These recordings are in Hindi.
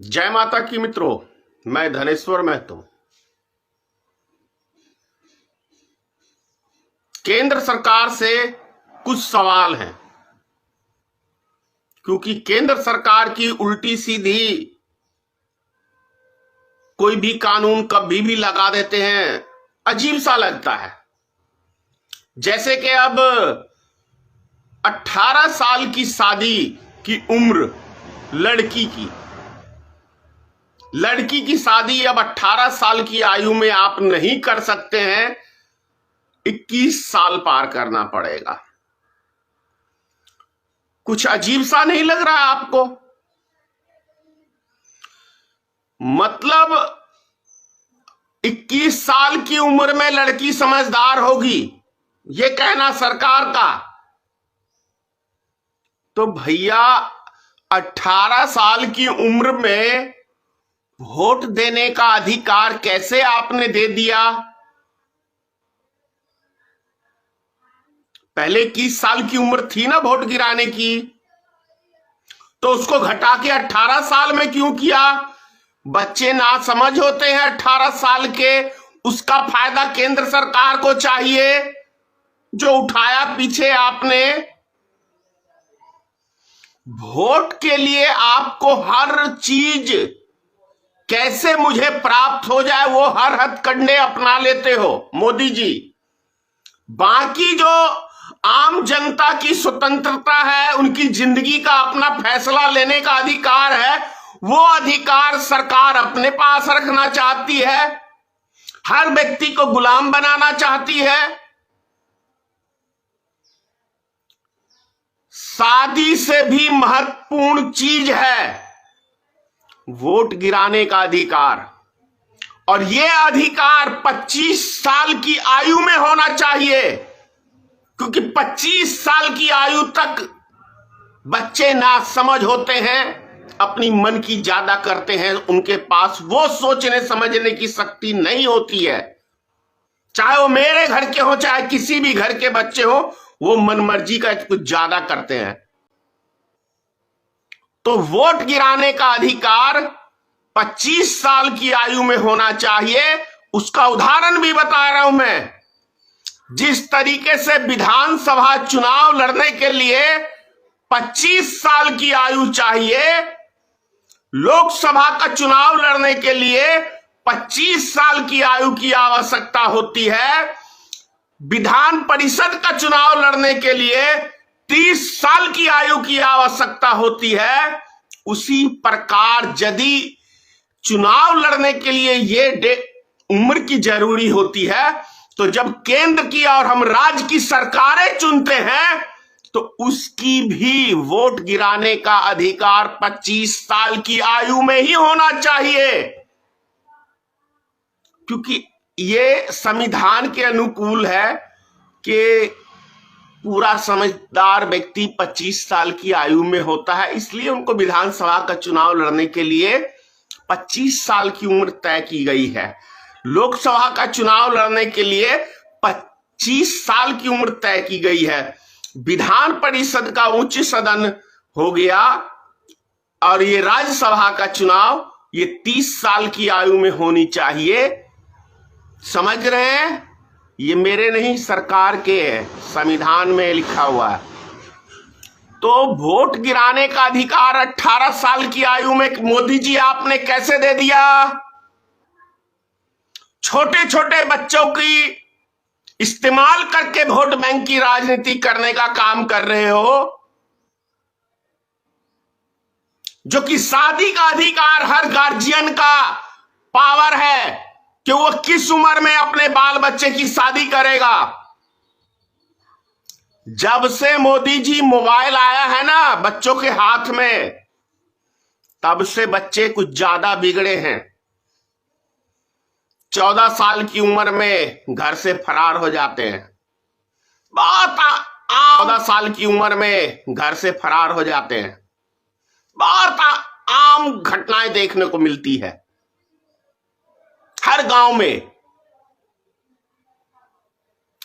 जय माता की मित्रों, मैं धनेश्वर महतो। केंद्र सरकार से कुछ सवाल हैं, क्योंकि केंद्र सरकार की उल्टी सीधी कोई भी कानून कभी भी लगा देते हैं, अजीब सा लगता है। जैसे कि अब 18 साल की शादी की उम्र लड़की की शादी अब 18 साल की आयु में आप नहीं कर सकते हैं, 21 साल पार करना पड़ेगा। कुछ अजीब सा नहीं लग रहा आपको? मतलब 21 साल की उम्र में लड़की समझदार होगी, ये कहना सरकार का। तो भैया 18 साल की उम्र में वोट देने का अधिकार कैसे आपने दे दिया? पहले 21 साल की उम्र थी ना वोट गिराने की, तो उसको घटा के 18 साल में क्यों किया? बच्चे ना समझ होते हैं 18 साल के, उसका फायदा केंद्र सरकार को चाहिए जो उठाया पीछे आपने। वोट के लिए आपको हर चीज कैसे मुझे प्राप्त हो जाए वो हर हथकंडे अपना लेते हो मोदी जी। बाकी जो आम जनता की स्वतंत्रता है, उनकी जिंदगी का अपना फैसला लेने का अधिकार है, वो अधिकार सरकार अपने पास रखना चाहती है, हर व्यक्ति को गुलाम बनाना चाहती है। शादी से भी महत्वपूर्ण चीज है वोट गिराने का अधिकार, और यह अधिकार 25 साल की आयु में होना चाहिए, क्योंकि 25 साल की आयु तक बच्चे नासमझ होते हैं, अपनी मन की ज्यादा करते हैं, उनके पास वो सोचने समझने की शक्ति नहीं होती है। चाहे वो मेरे घर के हो चाहे किसी भी घर के बच्चे हो, वो मनमर्जी का कुछ ज्यादा करते हैं। तो वोट गिराने का अधिकार 25 साल की आयु में होना चाहिए। उसका उदाहरण भी बता रहा हूं मैं। जिस तरीके से विधानसभा चुनाव लड़ने के लिए 25 साल की आयु चाहिए, लोकसभा का चुनाव लड़ने के लिए 25 साल की आयु की आवश्यकता होती है, विधान परिषद का चुनाव लड़ने के लिए 30 साल की आयु की आवश्यकता होती है। उसी प्रकार यदि चुनाव लड़ने के लिए ये उम्र की जरूरी होती है, तो जब केंद्र की और हम राज्य की सरकारें चुनते हैं तो उसकी भी वोट गिराने का अधिकार 25 साल की आयु में ही होना चाहिए, क्योंकि ये संविधान के अनुकूल है कि पूरा समझदार व्यक्ति 25 साल की आयु में होता है। इसलिए उनको विधानसभा का चुनाव लड़ने के लिए 25 साल की उम्र तय की गई है। लोकसभा का चुनाव लड़ने के लिए 25 साल की उम्र तय की गई है। विधान परिषद का उच्च सदन हो गया, और ये राज्यसभा का चुनाव ये 30 साल की आयु में होनी चाहिए। समझ रहे हैं? ये मेरे नहीं, सरकार के है, संविधान में लिखा हुआ है। तो वोट गिराने का अधिकार 18 साल की आयु में मोदी जी आपने कैसे दे दिया? छोटे छोटे बच्चों की इस्तेमाल करके वोट बैंक की राजनीति करने का काम कर रहे हो, जो कि शादी का अधिकार हर गार्जियन का पावर है कि वो किस उम्र में अपने बाल बच्चे की शादी करेगा। जब से मोदी जी मोबाइल आया है ना बच्चों के हाथ में, तब से बच्चे कुछ ज्यादा बिगड़े हैं। 14 साल की उम्र में घर से फरार हो जाते हैं। 14 साल की उम्र में घर से फरार हो जाते हैं। बहुत आम घटनाएं देखने को मिलती है हर गांव में।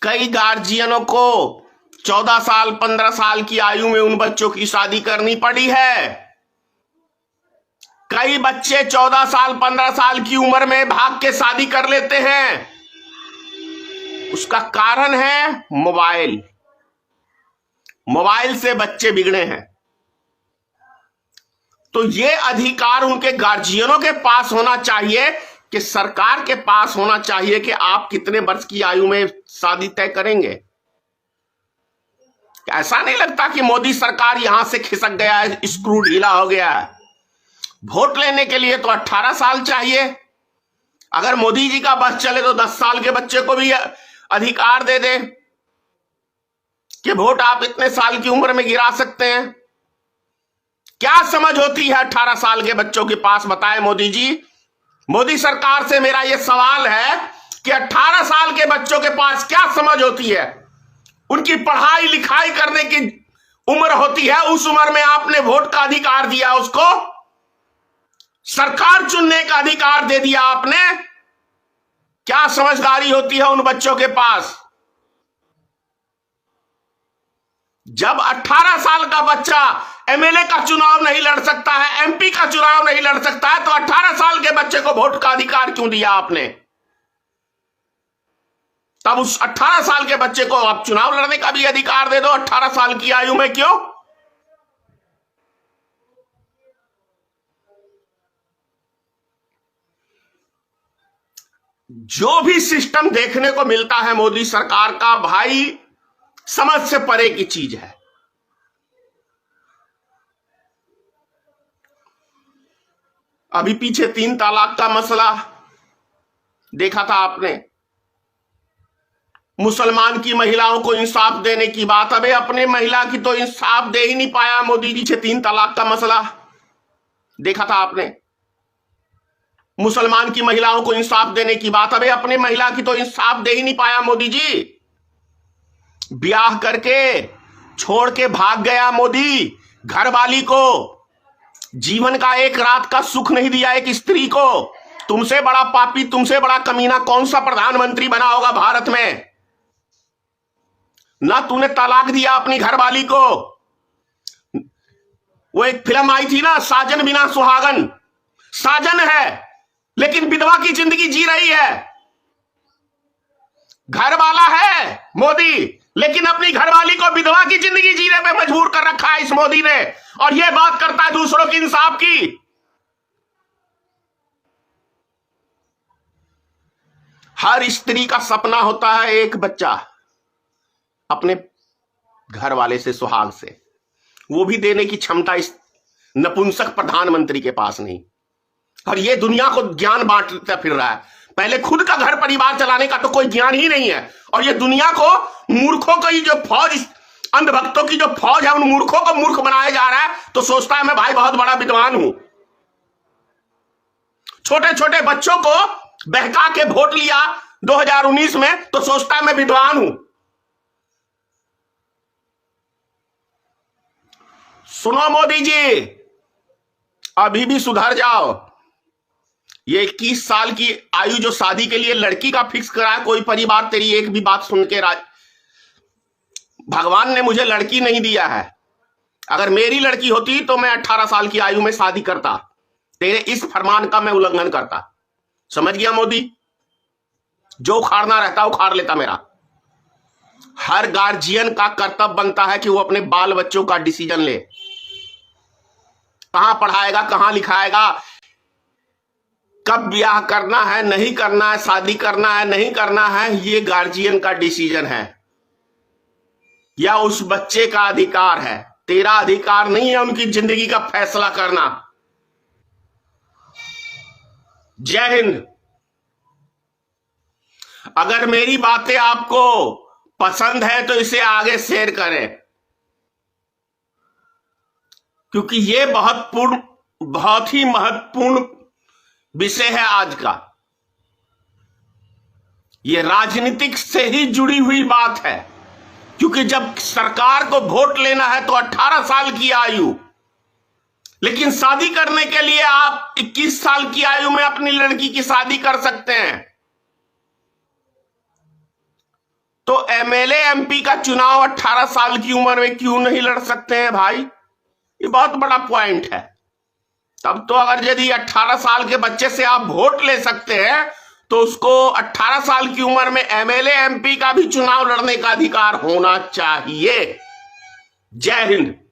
कई गार्जियनों को 14 साल 15 साल की आयु में उन बच्चों की शादी करनी पड़ी है। कई बच्चे 14 साल 15 साल की उम्र में भाग के शादी कर लेते हैं। उसका कारण है मोबाइल। मोबाइल से बच्चे बिगड़े हैं। तो ये अधिकार उनके गार्जियनों के पास होना चाहिए कि सरकार के पास होना चाहिए कि आप कितने वर्ष की आयु में शादी तय करेंगे। ऐसा नहीं लगता कि मोदी सरकार यहां से खिसक गया है, स्क्रू ढीला हो गया है। वोट लेने के लिए तो 18 साल चाहिए। अगर मोदी जी का बस चले तो 10 साल के बच्चे को भी अधिकार दे दे कि वोट आप इतने साल की उम्र में गिरा सकते हैं। क्या समझ होती है 18 साल के बच्चों के पास, बताएं मोदी जी। मोदी सरकार से मेरा यह सवाल है कि 18 साल के बच्चों के पास क्या समझ होती है। उनकी पढ़ाई लिखाई करने की उम्र होती है। उस उम्र में आपने वोट का अधिकार दिया, उसको सरकार चुनने का अधिकार दे दिया आपने। क्या समझदारी होती है उन बच्चों के पास। जब 18 साल का बच्चा एमएलए का चुनाव नहीं लड़ सकता है, एमपी का चुनाव नहीं लड़ सकता है, तो 18 साल के बच्चे को वोट का अधिकार क्यों दिया आपने। तब उस 18 साल के बच्चे को आप चुनाव लड़ने का भी अधिकार दे दो 18 साल की आयु में, क्यों। जो भी सिस्टम देखने को मिलता है मोदी सरकार का, भाई समझ से परे की चीज है। अभी पीछे 3 तलाक का मसला देखा था आपने। मुसलमान की महिलाओं को इंसाफ देने की बात, अबे अपने महिला की तो इंसाफ दे ही नहीं पाया मोदी जी। पीछे 3 तलाक का मसला देखा था आपने। मुसलमान की महिलाओं को इंसाफ देने की बात, अबे अपने महिला की तो इंसाफ दे ही नहीं पाया मोदी जी। ब्याह करके छोड़ के भाग गया मोदी। घरवाली को जीवन का एक रात का सुख नहीं दिया एक स्त्री को। तुमसे बड़ा पापी, तुमसे बड़ा कमीना कौन सा प्रधानमंत्री बना होगा भारत में। ना तूने तलाक दिया अपनी घरवाली को। वो एक फिल्म आई थी ना, साजन बिना सुहागन। साजन है लेकिन विधवा की जिंदगी जी रही है। घर वाला है मोदी, लेकिन अपनी घरवाली को विधवा की जिंदगी जीने पे मजबूर कर रखा है इस मोदी ने। और यह बात करता है दूसरों की इंसाफ की। हर स्त्री का सपना होता है एक बच्चा अपने घर वाले से, सुहाग से। वो भी देने की क्षमता इस नपुंसक प्रधानमंत्री के पास नहीं। और ये दुनिया को ज्ञान बांटता फिर रहा है। पहले खुद का घर परिवार चलाने का तो कोई ज्ञान ही नहीं है। और ये दुनिया को मूर्खों की जो फौज, अंधभक्तों की जो फौज है, उन मूर्खों को मूर्ख बनाया जा रहा है। तो सोचता है मैं भाई बहुत बड़ा विद्वान हूं। छोटे छोटे बच्चों को बहका के वोट लिया 2019 में, तो सोचता है मैं विद्वान हूं। सुनो मोदी जी, अभी भी सुधर जाओ। ये 21 साल की आयु जो शादी के लिए लड़की का फिक्स करा है, कोई परिवार तेरी एक भी बात सुन के भगवान ने मुझे लड़की नहीं दिया है। अगर मेरी लड़की होती तो मैं 18 साल की आयु में शादी करता। तेरे इस फरमान का मैं उल्लंघन करता। समझ गया मोदी। जो उखाड़ना रहता उखाड़ लेता मेरा। हर गार्जियन का कर्तव्य बनता है कि वो अपने बाल बच्चों का डिसीजन ले। कहां पढ़ाएगा, कहां लिखाएगा, कब ब्याह करना है नहीं करना है, शादी करना है नहीं करना है, ये गार्जियन का डिसीजन है या उस बच्चे का अधिकार है। तेरा अधिकार नहीं है उनकी जिंदगी का फैसला करना। जय हिंद। अगर मेरी बातें आपको पसंद है तो इसे आगे शेयर करें, क्योंकि ये बहुत ही महत्वपूर्ण विषय है आज का। ये राजनीतिक से ही जुड़ी हुई बात है। क्योंकि जब सरकार को वोट लेना है तो 18 साल की आयु, लेकिन शादी करने के लिए आप 21 साल की आयु में अपनी लड़की की शादी कर सकते हैं। तो एमएलए एमपी का चुनाव 18 साल की उम्र में क्यों नहीं लड़ सकते हैं भाई। ये बहुत बड़ा पॉइंट है। तब तो अगर यदि 18 साल के बच्चे से आप वोट ले सकते हैं तो उसको 18 साल की उम्र में एमएलए एमपी का भी चुनाव लड़ने का अधिकार होना चाहिए। जय हिंद।